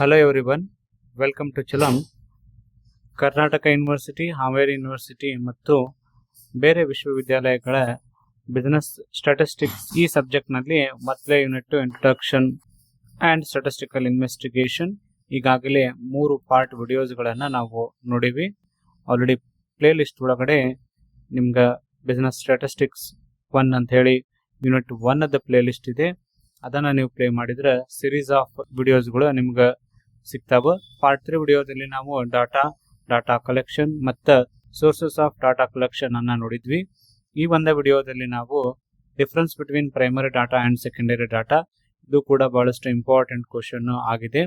Hello everyone, welcome to Chalam. Karnataka university, Haveri university ಮತ್ತು ಬೇರೆ ವಿಶ್ವವಿದ್ಯಾಲಯಗಳ ಬಿಸ್ನೆಸ್ ಸ್ಟ್ಯಾಟಿಸ್ಟಿಕ್ಸ್ ಈ ಸಬ್ಜೆಕ್ಟ್ನಲ್ಲಿ ಮೊದಲೇ unit introduction and statistical investigation ಈಗಾಗಲೇ 3 ಪಾರ್ಟ್ ವಿಡಿಯೋಸ್ಗಳನ್ನು ನಾವು ನೋಡಿವಿ. ಆಲ್ರೆಡಿ ಪ್ಲೇ ಲಿಸ್ಟ್ ಒಳಗಡೆ ನಿಮ್ಗೆ ಬಿಸ್ನೆಸ್ ಸ್ಟ್ಯಾಟಿಸ್ಟಿಕ್ಸ್ 1 ಅಂತ ಹೇಳಿ ಯೂನಿಟ್ 1 ಪ್ಲೇ ಲಿಸ್ಟ್ ಇದೆ. ಅದನ್ನು ನೀವು ಪ್ಲೇ ಮಾಡಿದ್ರೆ ಸಿರೀಸ್ ಆಫ್ ವಿಡಿಯೋಸ್ಗಳು ನಿಮ್ಗೆ ಸಿಗ್ತಾವೆ. ಪಾರ್ಟ್ 3 ವಿಡಿಯೋದಲ್ಲಿ ನಾವು ಡಾಟಾ ಕಲೆಕ್ಷನ್ ಮತ್ತು ಸೋರ್ಸಸ್ ಆಫ್ ಡಾಟಾ ಕಲೆಕ್ಷನ್ ಅನ್ನು ನೋಡಿದ್ವಿ. ಈ ಒಂದು ವಿಡಿಯೋದಲ್ಲಿ ನಾವು difference between primary data and secondary data, ಇದು ಕೂಡ ಬಹಳಷ್ಟು ಇಂಪಾರ್ಟೆಂಟ್ ಕ್ವಶನ್ ಆಗಿದೆ.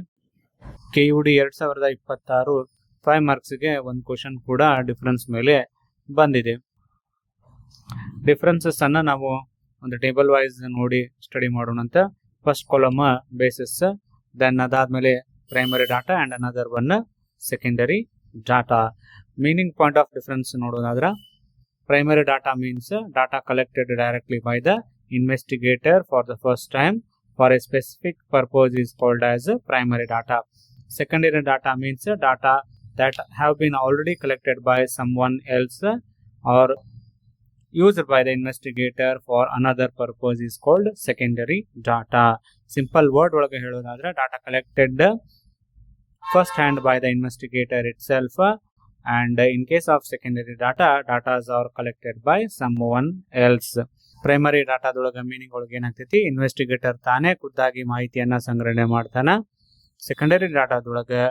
KUD 2026 5 ಮಾರ್ಕ್ಸ್ಗೆ ಒಂದು ಕ್ವಶನ್ ಕೂಡ ಡಿಫ್ರೆನ್ಸ್ ಮೇಲೆ ಬಂದಿದೆ. ಡಿಫ್ರೆನ್ಸಸ್ ಅನ್ನು ನಾವು ಒಂದು ಟೇಬಲ್ ವೈಸ್ ನೋಡಿ ಸ್ಟಡಿ ಮಾಡೋಣ ಅಂತ. ಫಸ್ಟ್ ಕಾಲಮ್ ಬೇಸಿಸ್, ದೆನ್ ಅದಾದ್ಮೇಲೆ primary data and another one secondary data. Meaning point of difference ನೋಡೋದಾದ್ರೆ, primary data means data collected directly by the investigator for the first time for a specific purpose is called as primary data. Secondary data means data that have been already collected by someone else or used by the investigator for another purpose is called secondary data. Simple word ಒಳಗೆ ಹೇಳೋದಾದ್ರೆ, data collected first hand by the investigator itself, and in case of secondary data are collected by someone else. Primary ಡಾಟಾದೊಳಗೆ meaning ಒಳಗೆ ಏನಾಗ್ತೈತಿ, investigator ತಾನೇ ಖುದ್ದಾಗಿ ಮಾಹಿತಿಯನ್ನ ಸಂಗ್ರಹಣೆ ಮಾಡ್ತಾನ. ಸೆಕೆಂಡರಿ ಡಾಟಾದೊಳಗೆ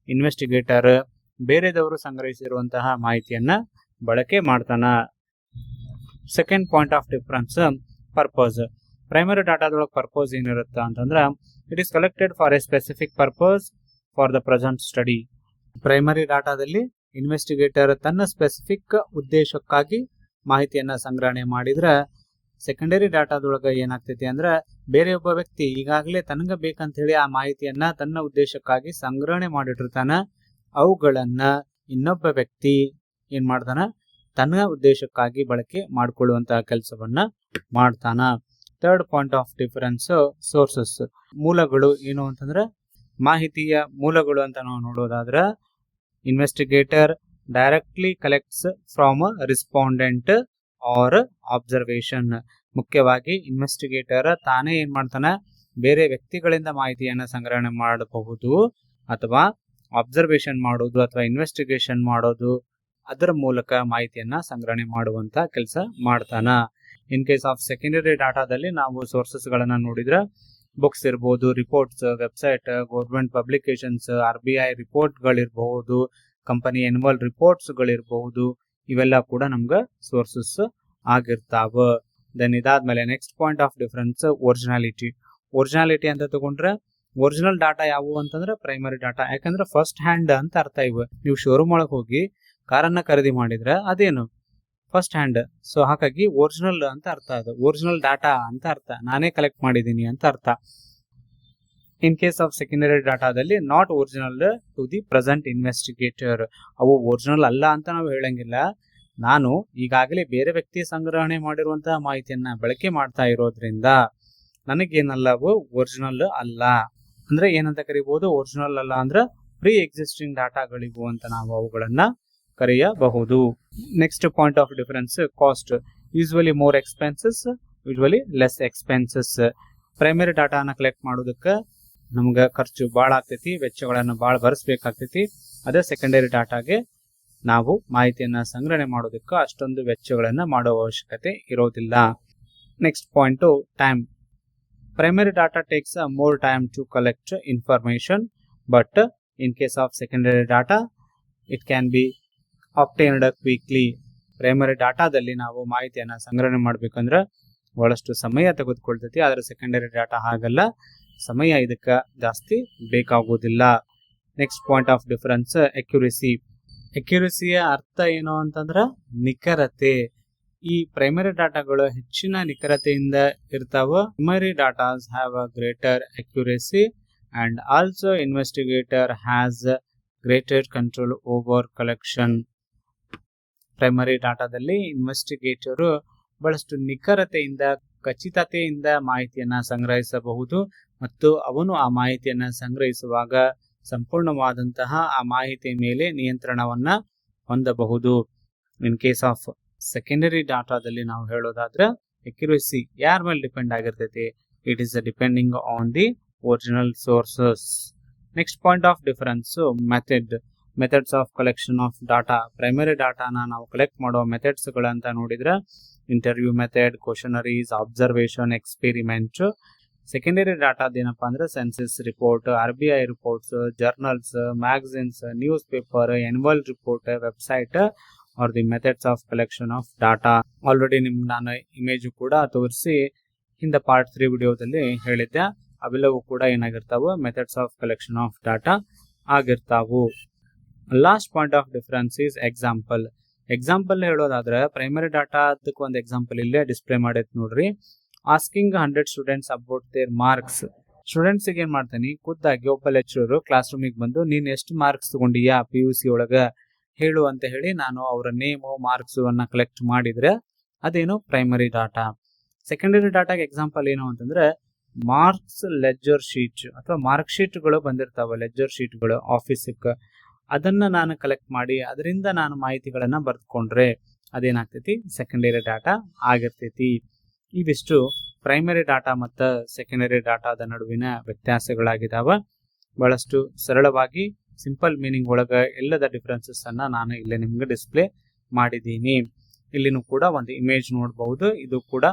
ಇನ್ವೆಸ್ಟಿಗೇಟರ್ ಬೇರೆದವರು ಸಂಗ್ರಹಿಸಿರುವಂತಹ ಮಾಹಿತಿಯನ್ನ ಬಳಕೆ ಮಾಡ್ತಾನ. Second point of difference, purpose. Primary ಡಾಟಾದೊಳಗೆ ಪರ್ಪಸ್ ಏನಿರುತ್ತೆ ಅಂತಂದ್ರೆ, it is collected for a specific purpose for the present study. Primary ಡಾಟಾದಲ್ಲಿ ಇನ್ವೆಸ್ಟಿಗೇಟರ್ ತನ್ನ ಸ್ಪೆಸಿಫಿಕ್ ಉದ್ದೇಶಕ್ಕಾಗಿ ಮಾಹಿತಿಯನ್ನ ಸಂಗ್ರಹಣೆ ಮಾಡಿದ್ರೆ, ಸೆಕೆಂಡರಿ ಡಾಟಾದೊಳಗೆ ಏನಾಗ್ತೈತಿ ಅಂದ್ರೆ, ಬೇರೆ ಒಬ್ಬ ವ್ಯಕ್ತಿ ಈಗಾಗಲೇ ತನಗೆ ಬೇಕಂತ ಹೇಳಿ ಆ ಮಾಹಿತಿಯನ್ನ ತನ್ನ ಉದ್ದೇಶಕ್ಕಾಗಿ ಸಂಗ್ರಹಣೆ ಮಾಡಿಟ್ಟಿರ್ತಾನ. ಅವುಗಳನ್ನ ಇನ್ನೊಬ್ಬ ವ್ಯಕ್ತಿ ಏನ್ ಮಾಡ್ತಾನ, ತನ್ನ ಉದ್ದೇಶಕ್ಕಾಗಿ ಬಳಕೆ ಮಾಡಿಕೊಳ್ಳುವಂತಹ ಕೆಲಸವನ್ನ ಮಾಡ್ತಾನ. Third point of difference, sources. ಮೂಲಗಳು ಏನು ಅಂತಂದ್ರೆ, ಮಾಹಿತಿಯ ಮೂಲಗಳು ಅಂತ ನಾವು ನೋಡೋದಾದ್ರೆ, investigator directly collects from respondent or observation. ಮುಖ್ಯವಾಗಿ ಇನ್ವೆಸ್ಟಿಗೇಟರ್ ತಾನೇ ಏನ್ ಮಾಡ್ತಾನೆ, ಬೇರೆ ವ್ಯಕ್ತಿಗಳಿಂದ ಮಾಹಿತಿಯನ್ನ ಸಂಗ್ರಹಣೆ ಮಾಡಬಹುದು, ಅಥವಾ ಅಬ್ಸರ್ವೇಷನ್ ಮಾಡೋದು ಅಥವಾ ಇನ್ವೆಸ್ಟಿಗೇಷನ್ ಮಾಡೋದು, ಅದರ ಮೂಲಕ ಮಾಹಿತಿಯನ್ನ ಸಂಗ್ರಹಣೆ ಮಾಡುವಂತ ಕೆಲಸ ಮಾಡ್ತಾನ. ಇನ್ ಕೇಸ್ ಆಫ್ ಸೆಕೆಂಡರಿ ಡಾಟಾದಲ್ಲಿ ನಾವು ಸೋರ್ಸಸ್ ಗಳನ್ನ ನೋಡಿದ್ರೆ, ಬುಕ್ಸ್ ಇರ್ಬೋದು, reports, website, government publications, RBI report ಗಳಿರಬಹುದು, ಕಂಪನಿ ಎನ್ಯುವಲ್ ರಿಪೋರ್ಟ್ಸ್ ಗಳಿರಬಹುದು, ಇವೆಲ್ಲ ಕೂಡ ನಮ್ಗೆ ಸೋರ್ಸಸ್ ಆಗಿರ್ತಾವ. ದೆನ್ ಇದಾದ್ಮೇಲೆ next point of difference, originality. Originality ಅಂತ ತಗೊಂಡ್ರೆ, ಒರಿಜಿನಲ್ ಡಾಟಾ ಯಾವುವು ಅಂತಂದ್ರೆ ಪ್ರೈಮರಿ ಡಾಟಾ. ಯಾಕಂದ್ರೆ ಫಸ್ಟ್ ಹ್ಯಾಂಡ್ ಅಂತ ಅರ್ಥ ಇವು. ನೀವು ಶೋರೂಮ್ ಒಳಗೆ ಹೋಗಿ ಕಾರನ್ನ ಖರೀದಿ ಮಾಡಿದ್ರೆ ಅದೇನು ಫಸ್ಟ್ ಹ್ಯಾಂಡ್. ಸೊ ಹಾಗಾಗಿ ಒರಿಜಿನಲ್ ಅಂತ ಅರ್ಥ, ಅದು ಒರಿಜಿನಲ್ ಡಾಟಾ ಅಂತ ಅರ್ಥ, ನಾನೇ ಕಲೆಕ್ಟ್ ಮಾಡಿದ್ದೀನಿ ಅಂತ ಅರ್ಥ. ಇನ್ ಕೇಸ್ ಆಫ್ ಸೆಕೆಂಡರಿ ಡಾಟಾದಲ್ಲಿ not original to the present investigator. ಅವು ಒರಿಜಿನಲ್ ಅಲ್ಲ ಅಂತ ನಾವು ಹೇಳಂಗಿಲ್ಲ. ನಾನು ಈಗಾಗಲೇ ಬೇರೆ ವ್ಯಕ್ತಿ ಸಂಗ್ರಹಣೆ ಮಾಡಿರುವಂತಹ ಮಾಹಿತಿಯನ್ನ ಬಳಕೆ ಮಾಡ್ತಾ ಇರೋದ್ರಿಂದ ನನಗೇನಲ್ಲ, ಅವು ಒರಿಜಿನಲ್ ಅಲ್ಲ. ಅಂದ್ರೆ ಏನಂತ ಕರಿಬಹುದು, ಒರಿಜಿನಲ್ ಅಲ್ಲ ಅಂದ್ರೆ ಪ್ರೀ ಎಕ್ಸಿಸ್ಟಿಂಗ್ ಡಾಟಾಗಳಿಗೂ ಅಂತ ನಾವು ಅವುಗಳನ್ನ ಕರೆಯಬಹುದು. Next point of difference, cost. Usually more expenses, usually less expenses. Primary ಡಾಟಾನ ಕಲೆಕ್ಟ್ ಮಾಡೋದಕ್ಕೆ ನಮ್ಗೆ ಖರ್ಚು ಭಾಳ ಆಗ್ತೈತಿ, ವೆಚ್ಚಗಳನ್ನು ಭಾಳ ಭರಿಸಬೇಕಾಗ್ತೈತಿ. ಅದೇ ಸೆಕೆಂಡರಿ ಡಾಟಾಗೆ ನಾವು ಮಾಹಿತಿಯನ್ನ ಸಂಗ್ರಹಣೆ ಮಾಡೋದಕ್ಕೆ ಅಷ್ಟೊಂದು ವೆಚ್ಚಗಳನ್ನ ಮಾಡೋ ಅವಶ್ಯಕತೆ ಇರೋದಿಲ್ಲ. Next point, time. Primary data takes more time to collect information, but in case of secondary data it can be obtained quickly. Primary ಡಾಟಾದಲ್ಲಿ ನಾವು ಮಾಹಿತಿಯನ್ನ ಸಂಗ್ರಹಣೆ ಮಾಡ್ಬೇಕಂದ್ರೆ ಬಹಳಷ್ಟು ಸಮಯ ತೆಗೆದುಕೊಳ್ತೈತಿ. ಆದ್ರೆ ಸೆಕೆಂಡರಿ ಡಾಟಾ ಹಾಗಲ್ಲ, ಸಮಯ ಇದಕ್ಕೆ ಜಾಸ್ತಿ ಬೇಕಾಗೋದಿಲ್ಲ. Next point of difference, accuracy. ಅಕ್ಯುರಸಿಯ ಅರ್ಥ ಏನು ಅಂತಂದ್ರೆ ನಿಖರತೆ. ಈ ಪ್ರೈಮರಿ ಡಾಟಾಗಳು ಹೆಚ್ಚಿನ ನಿಖರತೆಯಿಂದ ಇರ್ತಾವ. Primary datas have a greater accuracy and also investigator has greater control over collection. Primary ಡಾಟಾದಲ್ಲಿ ಇನ್ವೆಸ್ಟಿಗೇಟರ್ ಬಹಳಷ್ಟು ನಿಖರತೆಯಿಂದ, ಖಚಿತತೆಯಿಂದ ಮಾಹಿತಿಯನ್ನ ಸಂಗ್ರಹಿಸಬಹುದು ಮತ್ತು ಅವನು ಆ ಮಾಹಿತಿಯನ್ನ ಸಂಗ್ರಹಿಸುವಾಗ ಸಂಪೂರ್ಣವಾದಂತಹ ಆ ಮಾಹಿತಿಯ ಮೇಲೆ ನಿಯಂತ್ರಣವನ್ನ ಹೊಂದಬಹುದು. ಇನ್ ಕೇಸ್ ಆಫ್ ಸೆಕೆಂಡರಿ ಡಾಟಾದಲ್ಲಿ ನಾವು ಹೇಳೋದಾದ್ರೆ ಅಕ್ಯುರಸಿ ಯಾರ ಮೇಲೆ ಡಿಪೆಂಡ್ ಆಗಿರ್ತೈತಿ, it is depending on the original sources. Next point of difference methods of collection of data. Primary ಡಾಟಾನ ನಾವು ಕಲೆಕ್ಟ್ ಮಾಡೋ ಮೆಥಡ್ಸ್ ಗಳಂತ ನೋಡಿದ್ರೆ interview method, questionnaires, observation, experiment. Secondary ಡಾಟಾದ ಏನಪ್ಪಾ ಅಂದ್ರೆ census report, RBI reports, journals, magazines, news paper, annual report, website are the methods of collection of data. Already ನಿಮ್ಗೆ ನಾನು ಇಮೇಜ್ ಕೂಡ ತೋರಿಸಿ ಹಿಂದೆ ಪಾರ್ಟ್ 3 ವಿಡಿಯೋದಲ್ಲಿ ಹೇಳಿದ್ದೆ. ಅವೆಲ್ಲವೂ ಕೂಡ ಏನಾಗಿರ್ತಾವು, methods of collection of data ಆಗಿರ್ತಾವು. Last point of difference is example. Example ಹೇಳೋದಾದ್ರೆ ಪ್ರೈಮರಿ ಡಾಟಾ ಅದಕ್ಕೆ ಒಂದು ಎಕ್ಸಾಂಪಲ್ ಇಲ್ಲೇ ಡಿಸ್ಪ್ಲೇ ಮಾಡೈತೆ ನೋಡ್ರಿ. Asking 100 students about their marks. Students ಏನ್ ಮಾಡ್ತಾನೆ, ಖುದ್ದಾಗಿ ಒಬ್ಬ ಲೆಕ್ಚರರ್ ಕ್ಲಾಸ್ ರೂಮಿಗೆ ಬಂದು ನೀನ್ ಎಷ್ಟು ಮಾರ್ಕ್ಸ್ ತಗೊಂಡಿಯಾ PUC ಒಳಗ ಹೇಳು ಅಂತ ಹೇಳಿ ನಾನು ಅವರ ನೇಮು ಮಾರ್ಕ್ಸ್ ಅನ್ನ ಕಲೆಕ್ಟ್ ಮಾಡಿದ್ರೆ ಅದೇನು ಪ್ರೈಮರಿ ಡಾಟಾ. ಸೆಕೆಂಡರಿ ಡಾಟಾಗೆ ಎಕ್ಸಾಂಪಲ್ ಏನು ಅಂತಂದ್ರೆ ಮಾರ್ಕ್ಸ್ ಲೆಡ್ಜರ್ ಶೀಟ್ ಅಥವಾ ಮಾರ್ಕ್ ಶೀಟ್ಗಳು ಬಂದಿರ್ತಾವ, ಲೆಡ್ಜರ್ ಶೀಟ್ಗಳು ಆಫೀಸಕ್ಕೆ, ಅದನ್ನ ನಾನು ಕಲೆಕ್ಟ್ ಮಾಡಿ ಅದರಿಂದ ನಾನು ಮಾಹಿತಿಗಳನ್ನ ಬರ್ದುಕೊಂಡ್ರೆ ಅದೇನಾಗ್ತೈತಿ, ಸೆಕೆಂಡರಿ ಡಾಟಾ ಆಗಿರ್ತೈತಿ. ಇವಿಷ್ಟು ಪ್ರೈಮರಿ ಡಾಟಾ ಮತ್ತು ಸೆಕೆಂಡರಿ ಡಾಟಾದ ನಡುವಿನ ವ್ಯತ್ಯಾಸಗಳಾಗಿದ್ದಾವ. ಬಹಳಷ್ಟು ಸರಳವಾಗಿ ಸಿಂಪಲ್ ಮೀನಿಂಗ್ ಒಳಗ ಎಲ್ಲದ ಡಿಫರೆನ್ಸಸ್ ಅನ್ನ ನಾನು ಇಲ್ಲಿ ನಿಮ್ಗೆ ಡಿಸ್ಪ್ಲೇ ಮಾಡಿದ್ದೀನಿ. ಇಲ್ಲಿನೂ ಕೂಡ ಒಂದು ಇಮೇಜ್ ನೋಡಬಹುದು. ಇದು ಕೂಡ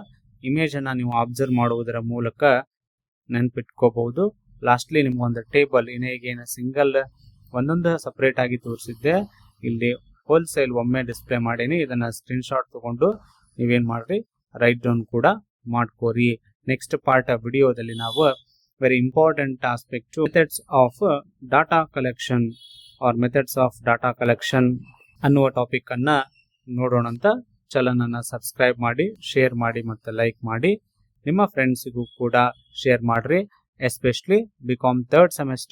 ಇಮೇಜ್ ಅನ್ನ ನೀವು ಅಬ್ಸರ್ವ್ ಮಾಡುವುದರ ಮೂಲಕ ನೆನ್ಪಿಟ್ಕೋಬಹುದು. ಲಾಸ್ಟ್ಲಿ ನಿಮ್ಗೊಂದು ಟೇಬಲ್ ಏನೇನು ಸಿಂಗಲ್ ಒಂದೊಂದು ಸಪರೇಟ್ ಆಗಿ ತೋರಿಸಿದ್ದೆ, ಇಲ್ಲಿ ಹೋಲ್ಸೇಲ್ ಒಮ್ಮೆ ಡಿಸ್ಪ್ಲೇ ಮಾಡೀನಿ. ಇದನ್ನ ಸ್ಕ್ರೀನ್ ಶಾಟ್ ತಗೊಂಡು ನೀವೇನ್ ಮಾಡ್ರಿ, ರೈಟ್ ಡೌನ್ ಕೂಡ ಮಾಡ್ಕೋರಿ. ನೆಕ್ಸ್ಟ್ ಪಾರ್ಟ್ ವಿಡಿಯೋದಲ್ಲಿ ನಾವು very important aspect methods of data collection or methods of data collection ಅನ್ನುವ ಟಾಪಿಕ್ ಅನ್ನ ನೋಡೋಣ ಅಂತ. ಚಾನಲ್ ಸಬ್ಸ್ಕ್ರೈಬ್ ಮಾಡಿ, ಶೇರ್ ಮಾಡಿ ಮತ್ತು ಲೈಕ್ ಮಾಡಿ. ನಿಮ್ಮ ಫ್ರೆಂಡ್ಸಿಗೂ ಕೂಡ ಶೇರ್ ಮಾಡ್ರಿ. Especially BCom 3rd semester